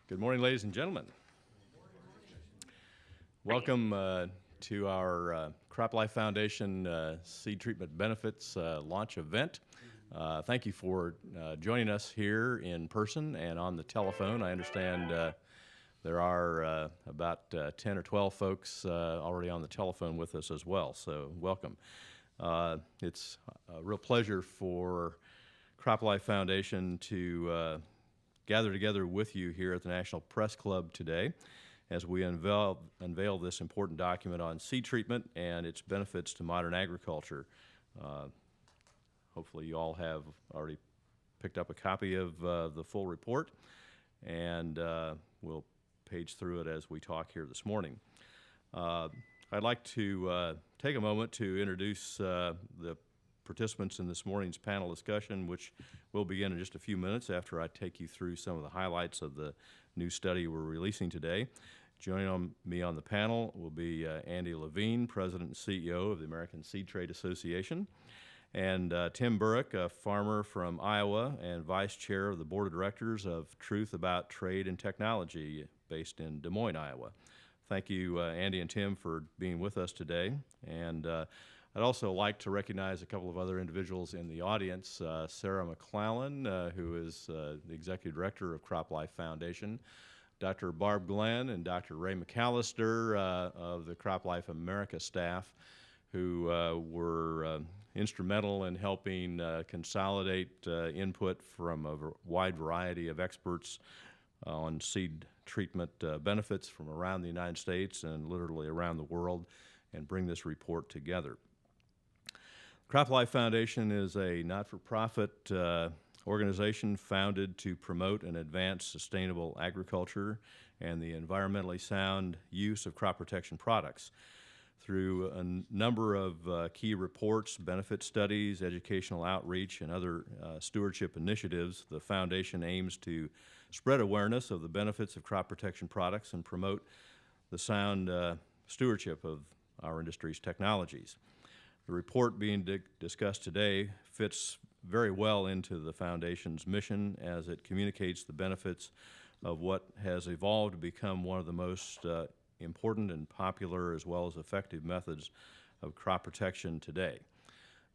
Good morning, ladies and gentlemen. Welcome to our CropLife Foundation Seed Treatment Benefits launch event. Thank you for joining us here in person and on the telephone. I understand there are about 10 or 12 folks already on the telephone with us as well, so welcome. It's a real pleasure for CropLife Foundation to gather together with you here at the National Press Club today as we unveil this important document on seed treatment and its benefits to modern agriculture. Hopefully you all have already picked up a copy of the full report, and we'll page through it as we talk here this morning. I'd like to take a moment to introduce the participants in this morning's panel discussion, which will begin in just a few minutes after I take you through some of the highlights of the new study we're releasing today. Joining me on the panel will be Andy Levine, President and CEO of the American Seed Trade Association, and Tim Burrick, a farmer from Iowa and Vice Chair of the Board of Directors of Truth About Trade and Technology, based in Des Moines, Iowa. Thank you, Andy and Tim, for being with us today. And I'd also like to recognize a couple of other individuals in the audience. Sarah McClellan, who is the Executive Director of CropLife Foundation, Dr. Barb Glenn and Dr. Ray McAllister of the CropLife America staff, who were instrumental in helping consolidate input from a wide variety of experts on seed treatment benefits from around the United States and literally around the world, and bring this report together. CropLife Foundation is a not-for-profit organization founded to promote and advance sustainable agriculture and the environmentally sound use of crop protection products. Through a number of key reports, benefit studies, educational outreach, and other stewardship initiatives, the foundation aims to spread awareness of the benefits of crop protection products and promote the sound stewardship of our industry's technologies. The report being discussed today fits very well into the Foundation's mission as it communicates the benefits of what has evolved to become one of the most important and popular as well as effective methods of crop protection today.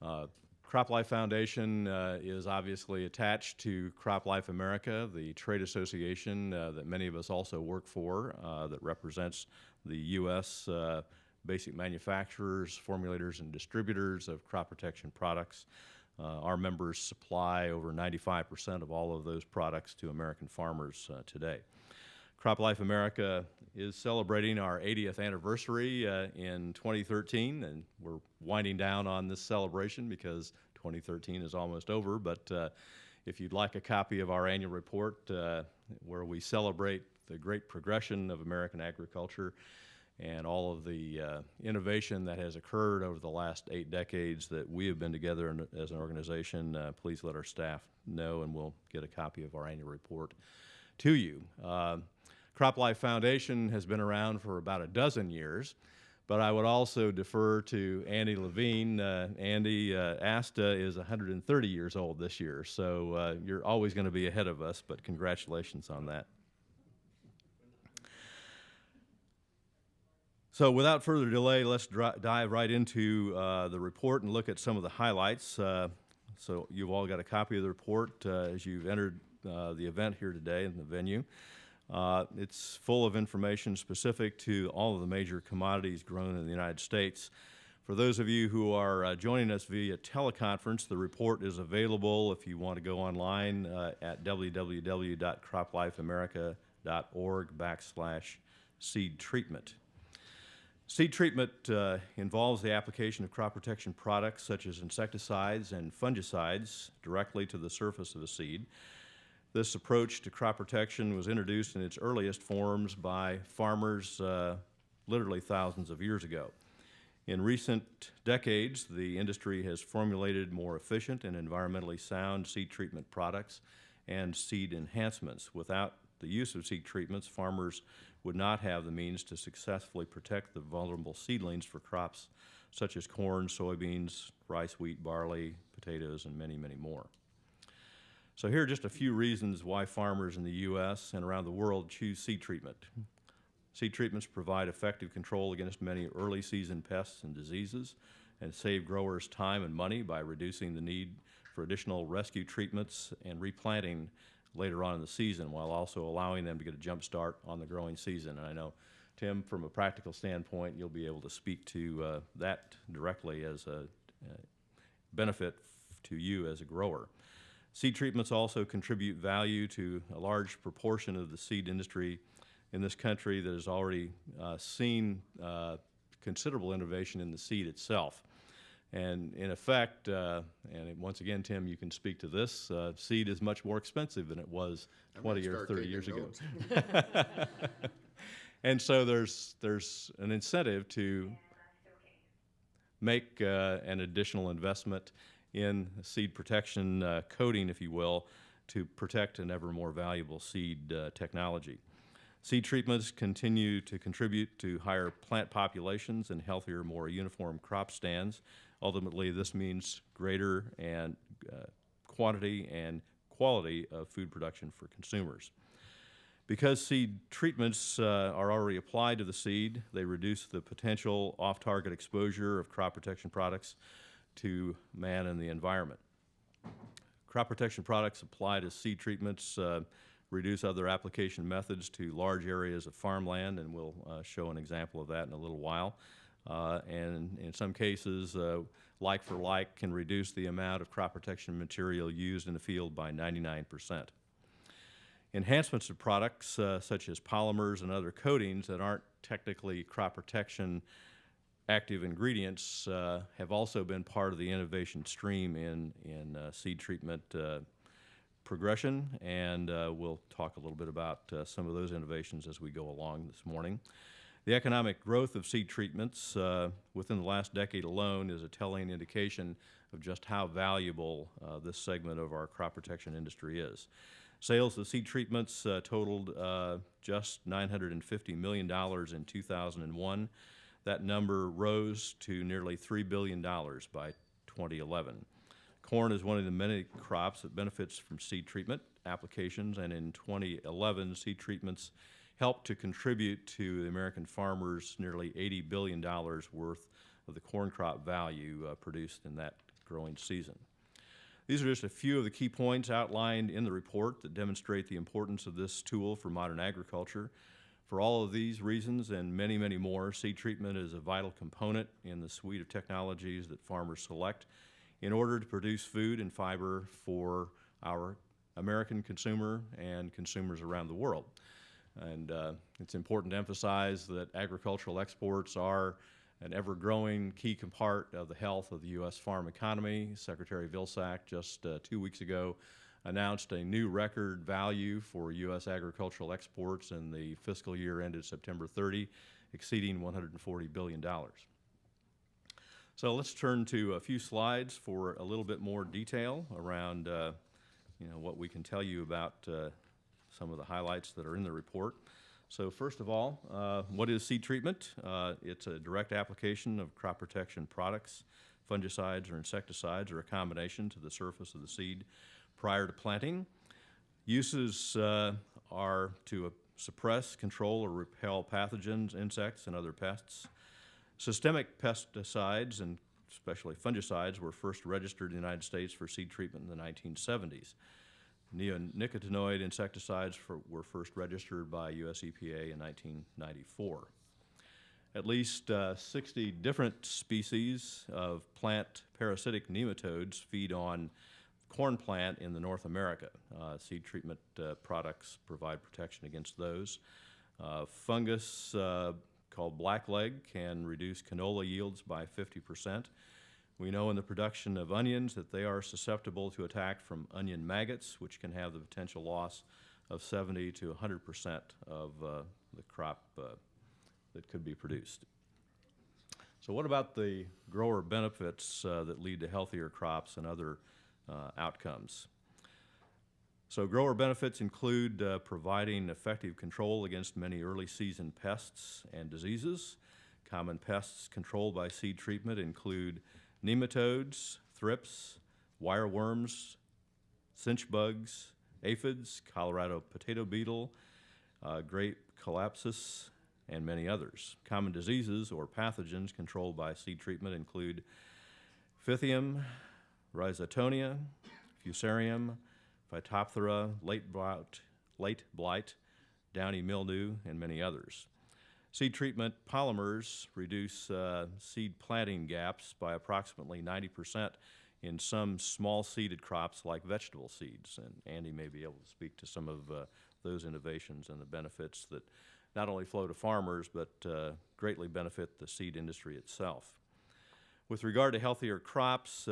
CropLife Foundation is obviously attached to CropLife America, the trade association that many of us also work for, that represents the U.S. Basic manufacturers, formulators, and distributors of crop protection products. Our members supply over 95% of all of those products to American farmers today. CropLife America is celebrating our 80th anniversary in 2013, and we're winding down on this celebration because 2013 is almost over, but if you'd like a copy of our annual report where we celebrate the great progression of American agriculture and all of the innovation that has occurred over the last 8 decades that we have been together as an organization, please let our staff know and we'll get a copy of our annual report to you. CropLife Foundation has been around for about a dozen years, but I would also defer to Andy Levine. Andy, ASTA is 130 years old this year, so you're always going to be ahead of us, but congratulations on that. So without further delay, let's dive right into the report and look at some of the highlights. So you've all got a copy of the report as you've entered the event here today in the venue. It's full of information specific to all of the major commodities grown in the United States. For those of you who are joining us via teleconference, the report is available if you want to go online at www.croplifeamerica.org/seed treatment. Seed treatment involves the application of crop protection products such as insecticides and fungicides directly to the surface of a seed. This approach to crop protection was introduced in its earliest forms by farmers literally thousands of years ago. In recent decades, the industry has formulated more efficient and environmentally sound seed treatment products and seed enhancements. Without the use of seed treatments, farmers would not have the means to successfully protect the vulnerable seedlings for crops such as corn, soybeans, rice, wheat, barley, potatoes, and many, many more. So here are just a few reasons why farmers in the U.S. and around the world choose seed treatment. Seed treatments provide effective control against many early season pests and diseases and save growers time and money by reducing the need for additional rescue treatments and replanting later on in the season, while also allowing them to get a jump start on the growing season. And I know, Tim, from a practical standpoint, you'll be able to speak to that directly as a benefit to you as a grower. Seed treatments also contribute value to a large proportion of the seed industry in this country that has already seen considerable innovation in the seed itself. And in effect, and once again, Tim, you can speak to this, seed is much more expensive than it was 20 or 30 years ago. And so there's an incentive to make an additional investment in seed protection coating, if you will, to protect an ever more valuable seed technology. Seed treatments continue to contribute to higher plant populations and healthier, more uniform crop stands. Ultimately, this means greater and quantity and quality of food production for consumers. Because seed treatments are already applied to the seed, they reduce the potential off-target exposure of crop protection products to man and the environment. Crop protection products applied as seed treatments reduce other application methods to large areas of farmland, and we'll show an example of that in a little while. And in some cases, like for like can reduce the amount of crop protection material used in the field by 99%. Enhancements of products such as polymers and other coatings that aren't technically crop protection active ingredients have also been part of the innovation stream in seed treatment progression, and we'll talk a little bit about some of those innovations as we go along this morning. The economic growth of seed treatments within the last decade alone is a telling indication of just how valuable this segment of our crop protection industry is. Sales of seed treatments totaled just $950 million in 2001. That number rose to nearly $3 billion by 2011. Corn is one of the many crops that benefits from seed treatment applications, and in 2011, seed treatments helped to contribute to the American farmers nearly $80 billion worth of the corn crop value produced in that growing season. These are just a few of the key points outlined in the report that demonstrate the importance of this tool for modern agriculture. For all of these reasons and many, many more, seed treatment is a vital component in the suite of technologies that farmers select in order to produce food and fiber for our American consumer and consumers around the world. And it's important to emphasize that agricultural exports are an ever-growing key part of the health of the U.S. farm economy. Secretary Vilsack just 2 weeks ago announced a new record value for U.S. agricultural exports in the fiscal year ended September 30, exceeding $140 billion. So let's turn to a few slides for a little bit more detail around what we can tell you about some of the highlights that are in the report. So first of all, what is seed treatment? It's a direct application of crop protection products, fungicides or insecticides, or a combination to the surface of the seed prior to planting. Uses are to suppress, control, or repel pathogens, insects, and other pests. Systemic pesticides, and especially fungicides, were first registered in the United States for seed treatment in the 1970s. Neonicotinoid insecticides were first registered by US EPA in 1994. At least 60 different species of plant parasitic nematodes feed on corn plant in North America. Seed treatment products provide protection against those. Fungus called blackleg can reduce canola yields by 50%. We know in the production of onions that they are susceptible to attack from onion maggots, which can have the potential loss of 70 to 100% of the crop that could be produced. So what about the grower benefits that lead to healthier crops and other outcomes? So grower benefits include providing effective control against many early season pests and diseases. Common pests controlled by seed treatment include nematodes, thrips, wireworms, cinch bugs, aphids, Colorado potato beetle, grape collapsus, and many others. Common diseases or pathogens controlled by seed treatment include Phythium, Rhizotonia, Fusarium, Phytophthora, late blight, downy mildew, and many others. Seed treatment polymers reduce seed planting gaps by approximately 90% in some small-seeded crops like vegetable seeds. And Andy may be able to speak to some of those innovations and the benefits that not only flow to farmers, but greatly benefit the seed industry itself. With regard to healthier crops,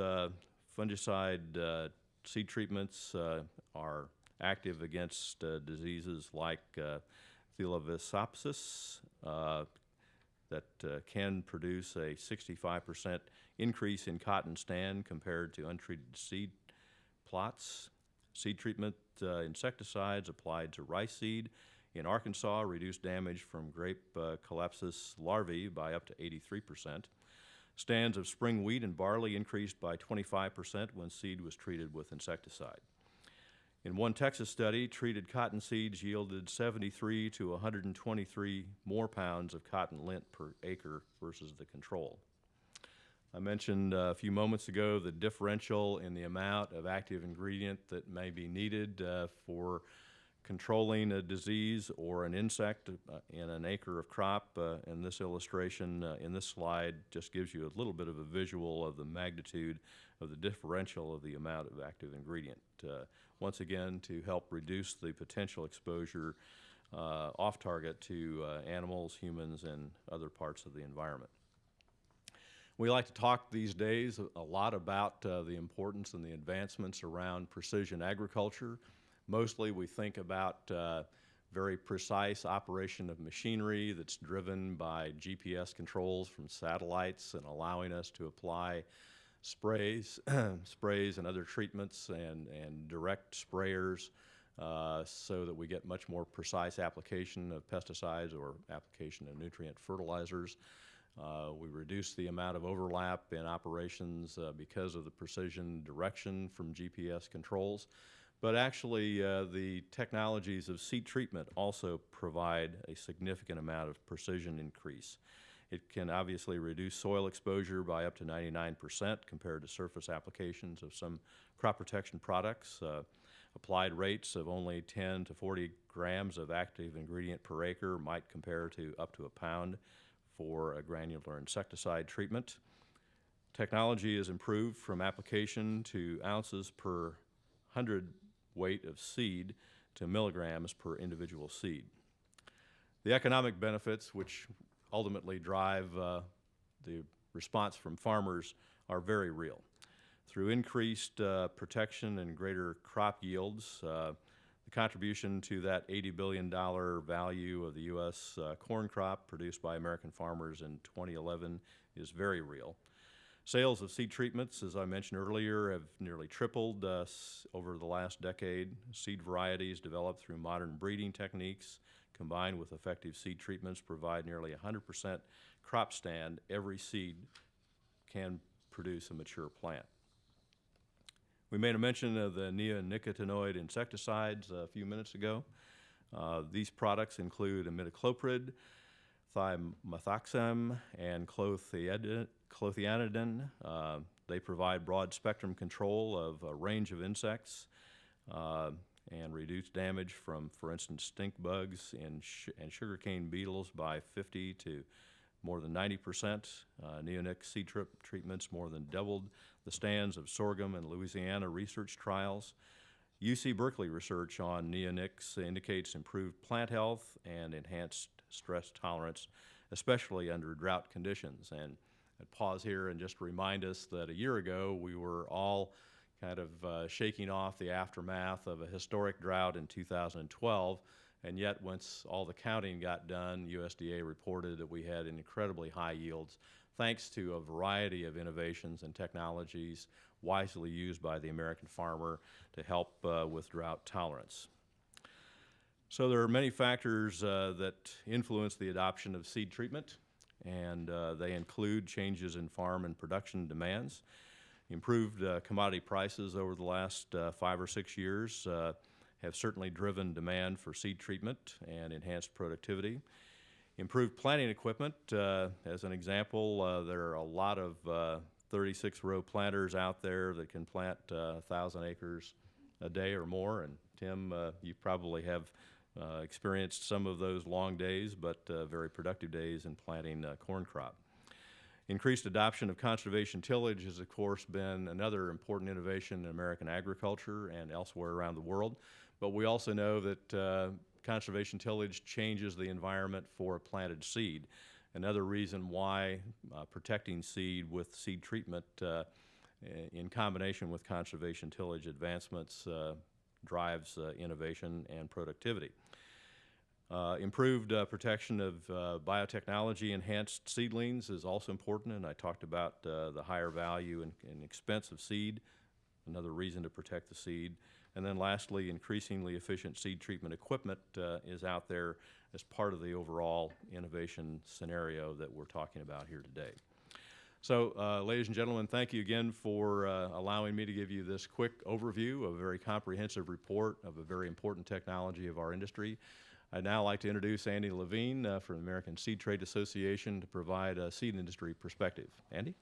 fungicide seed treatments are active against diseases like Thelavossopsis that can produce a 65% increase in cotton stand compared to untreated seed plots. Seed treatment insecticides applied to rice seed in Arkansas reduced damage from grape collapsus larvae by up to 83%. Stands of spring wheat and barley increased by 25% when seed was treated with insecticide. In one Texas study, treated cotton seeds yielded 73 to 123 more pounds of cotton lint per acre versus the control. I mentioned a few moments ago the differential in the amount of active ingredient that may be needed for controlling a disease or an insect in an acre of crop. And this illustration in this slide just gives you a little bit of a visual of the magnitude of the differential of the amount of active ingredient. Once again, to help reduce the potential exposure off target to animals, humans, and other parts of the environment. We like to talk these days a lot about the importance and the advancements around precision agriculture. Mostly we think about very precise operation of machinery that's driven by GPS controls from satellites and allowing us to apply sprays and other treatments and direct sprayers so that we get much more precise application of pesticides or application of nutrient fertilizers. We reduce the amount of overlap in operations because of the precision direction from GPS controls. But actually, the technologies of seed treatment also provide a significant amount of precision increase. It can obviously reduce soil exposure by up to 99% compared to surface applications of some crop protection products. Applied rates of only 10 to 40 grams of active ingredient per acre might compare to up to a pound for a granular insecticide treatment. Technology is improved from application to ounces per 100 weight of seed to milligrams per individual seed. The economic benefits, which ultimately drive the response from farmers, are very real. Through increased protection and greater crop yields, the contribution to that $80 billion value of the U.S. Corn crop produced by American farmers in 2011 is very real. Sales of seed treatments, as I mentioned earlier, have nearly tripled over the last decade. Seed varieties developed through modern breeding techniques combined with effective seed treatments provide nearly 100% crop stand. Every seed can produce a mature plant. We made a mention of the neonicotinoid insecticides a few minutes ago. These products include imidacloprid, thimethoxam, and clothianidin. They provide broad spectrum control of a range of insects and reduce damage from, for instance, stink bugs and sugarcane beetles by 50 to more than 90%. Neonic seed treatments more than doubled the stands of sorghum in Louisiana research trials. UC Berkeley research on neonics indicates improved plant health and enhanced stress tolerance, especially under drought conditions. And I'd pause here and just remind us that a year ago we were all kind of shaking off the aftermath of a historic drought in 2012, and yet once all the counting got done, USDA reported that we had incredibly high yields thanks to a variety of innovations and technologies wisely used by the American farmer to help with drought tolerance. So there are many factors that influence the adoption of seed treatment, and they include changes in farm and production demands. Improved commodity prices over the last 5 or 6 years have certainly driven demand for seed treatment and enhanced productivity. Improved planting equipment, as an example, there are a lot of 36-row planters out there that can plant 1,000 acres a day or more. And Tim, you probably have experienced some of those long days, but very productive days in planting corn crop. Increased adoption of conservation tillage has, of course, been another important innovation in American agriculture and elsewhere around the world. But we also know that conservation tillage changes the environment for planted seed. Another reason why protecting seed with seed treatment in combination with conservation tillage advancements drives innovation and productivity. Improved protection of biotechnology enhanced seedlings is also important, and I talked about the higher value and expense of seed, another reason to protect the seed. And then lastly, increasingly efficient seed treatment equipment is out there as part of the overall innovation scenario that we're talking about here today. So, ladies and gentlemen, thank you again for allowing me to give you this quick overview of a very comprehensive report of a very important technology of our industry. I'd now like to introduce Andy Levine from the American Seed Trade Association to provide a seed industry perspective. Andy?